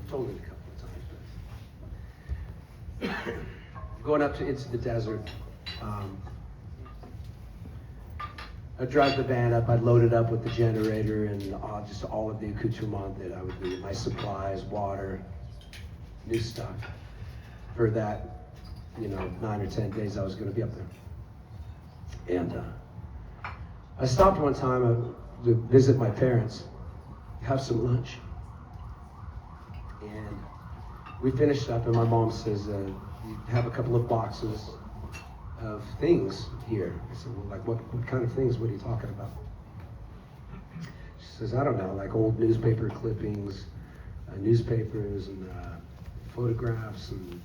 told it a couple of times. Going up into the desert, I'd drive the van up, I'd load it up with the generator and just all of the accoutrement that I would need, my supplies, water, new stuff, for that, 9 or 10 days I was going to be up there. And I stopped one time to visit my parents, have some lunch. And we finished up and my mom says, you have a couple of boxes of things here. I said, well, like what kind of things? What are you talking about? She says, I don't know, like old newspaper clippings, newspapers and photographs and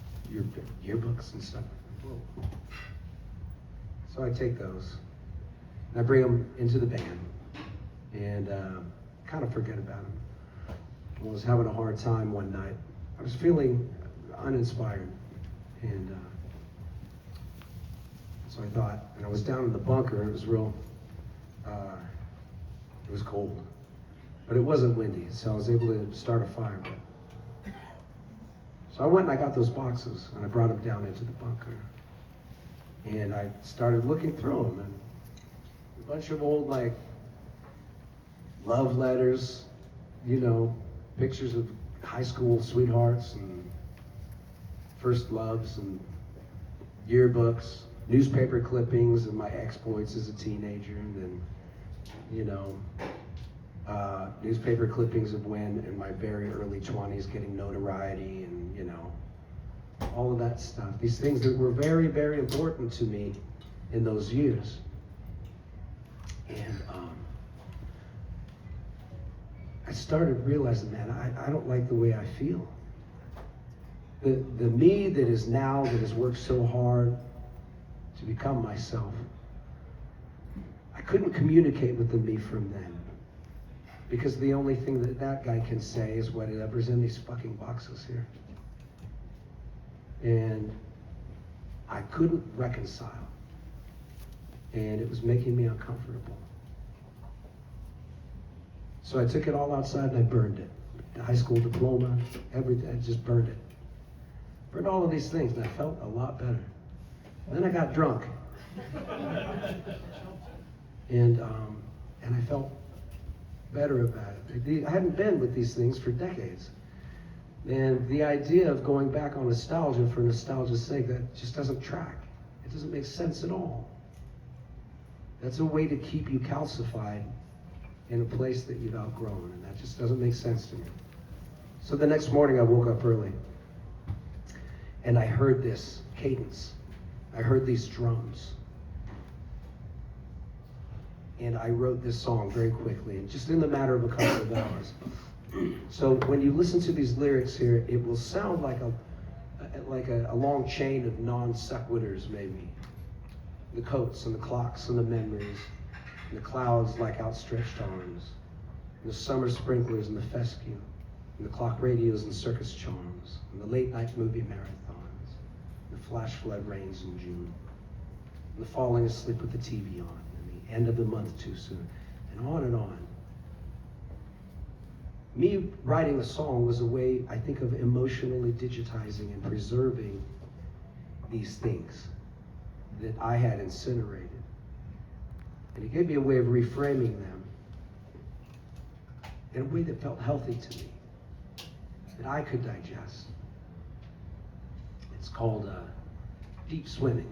yearbooks and stuff. Whoa. So I take those and I bring them into the van and kind of forget about them. I was having a hard time one night. I was feeling uninspired, and so I thought, and I was down in the bunker, it was real, it was cold, but it wasn't windy, so I was able to start a fire. So I went and I got those boxes, and I brought them down into the bunker, and I started looking through them, and a bunch of old, like, love letters, pictures of high school sweethearts and first loves and yearbooks, newspaper clippings of my exploits as a teenager, and then, newspaper clippings of when in my very early 20s getting notoriety and, all of that stuff. These things that were very, very important to me in those years. And I started realizing, man, I don't like the way I feel. The me that is now, that has worked so hard to become myself, I couldn't communicate with the me from then. Because the only thing that guy can say is whatever's in these fucking boxes here. And I couldn't reconcile. And it was making me uncomfortable. So I took it all outside and I burned it. The high school diploma, everything, I just burned it. Burned all of these things and I felt a lot better. And then I got drunk. And I felt better about it. I hadn't been with these things for decades. And the idea of going back on nostalgia for nostalgia's sake, that just doesn't track. It doesn't make sense at all. That's a way to keep you calcified in a place that you've outgrown, and that just doesn't make sense to me. So the next morning I woke up early, and I heard this cadence. I heard these drums. And I wrote this song very quickly, and just in the matter of a couple of hours. So when you listen to these lyrics here, it will sound like a long chain of non sequiturs, maybe. The coats and the clocks and the memories, and the clouds like outstretched arms, and the summer sprinklers and the fescue, and the clock radios and circus charms, and the late night movie marathons, and the flash flood rains in June, and the falling asleep with the TV on, and the end of the month too soon, and on and on. Me writing a song was a way, I think, of emotionally digitizing and preserving these things that I had incinerated. And it gave me a way of reframing them in a way that felt healthy to me, that I could digest. It's called deep swimming.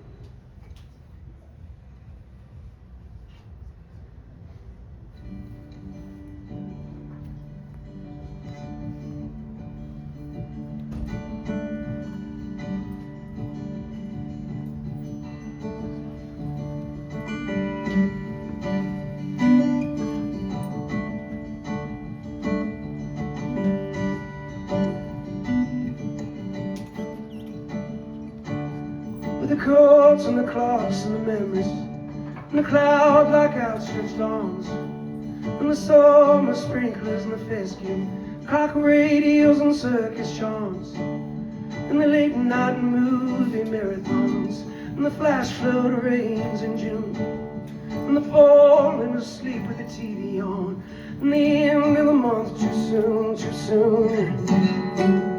The coats and the clocks and the memories, and the cloud like outstretched arms, and the summer sprinklers and the fescue, clock radios and circus charms, and the late night movie marathons, and the flash flood rains in June, and the falling asleep with the TV on, and the end of the month too soon, too soon.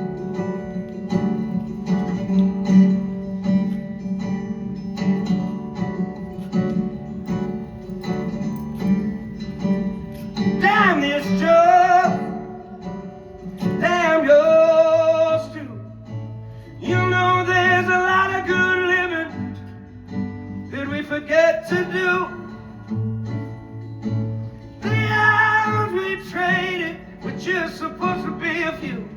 They're just supposed to be a few.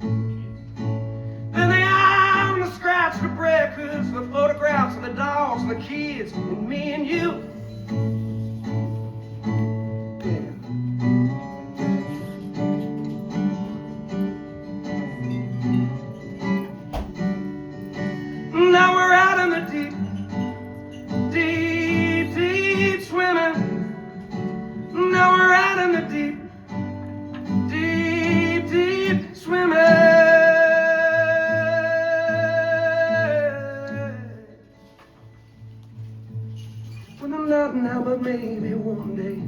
Then they are the scratch, the breakfast, the photographs of the dogs and the kids and me and you. Now we're out in the deep, deep, deep swimming. Now we're out in the deep, deep, deep swimming. When I'm not now, but maybe one day,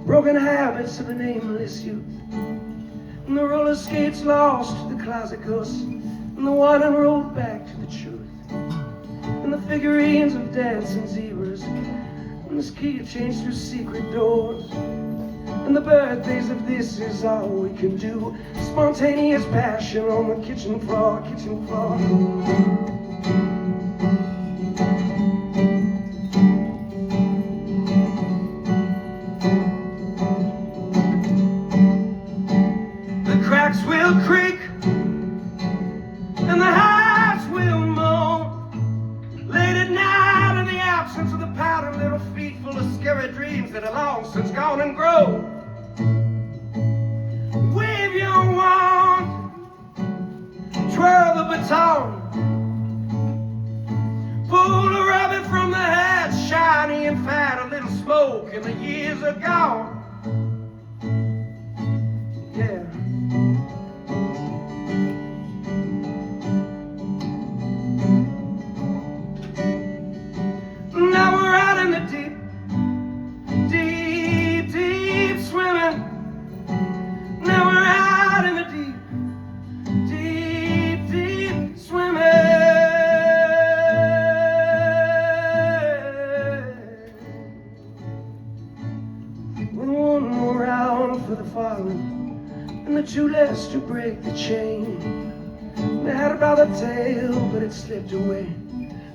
broken habits of a nameless youth, and the roller skates lost to the closet ghosts, and the winding road back to the truth, and the figurines of dancing zebras, and the ski changed through secret doors, and the birthdays of this is all we can do, spontaneous passion on the kitchen floor, kitchen floor. The cracks will creak and the house will moan late at night in the absence of the powdered little feet full of scary dreams that are long since gone and grown. Wave your wand, twirl the baton, pull the rabbit from the hat, shiny and fat, a little smoke and the years are gone. Yeah. Now we're out in the deep, deep, deep swimming. Now we're out in the deep, deep, deep swimming. With one more round for the fallen, and the two less to break the chain. They had it by the tail, but it slipped away.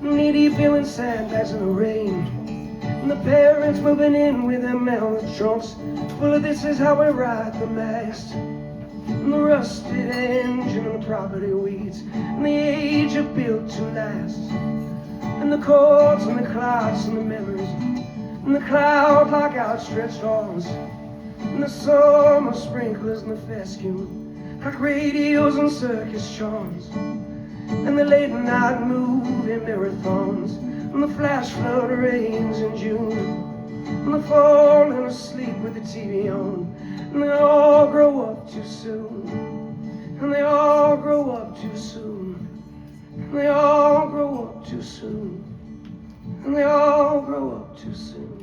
Needy feeling sandbags in the rain, and the parents moving in with their melon trunks full of this is how we ride the mast, and the rusted engine and the property weeds, and the age of built to last, and the chords and the clouds and the memories, and the cloud like outstretched arms, and the summer sprinklers and the fescue like radios and circus charms, and the late night movie marathons, and the flash flood rains in June, and the falling asleep with the TV on, and they all grow up too soon, and they all grow up too soon, and they all grow up too soon, and they all grow up too soon.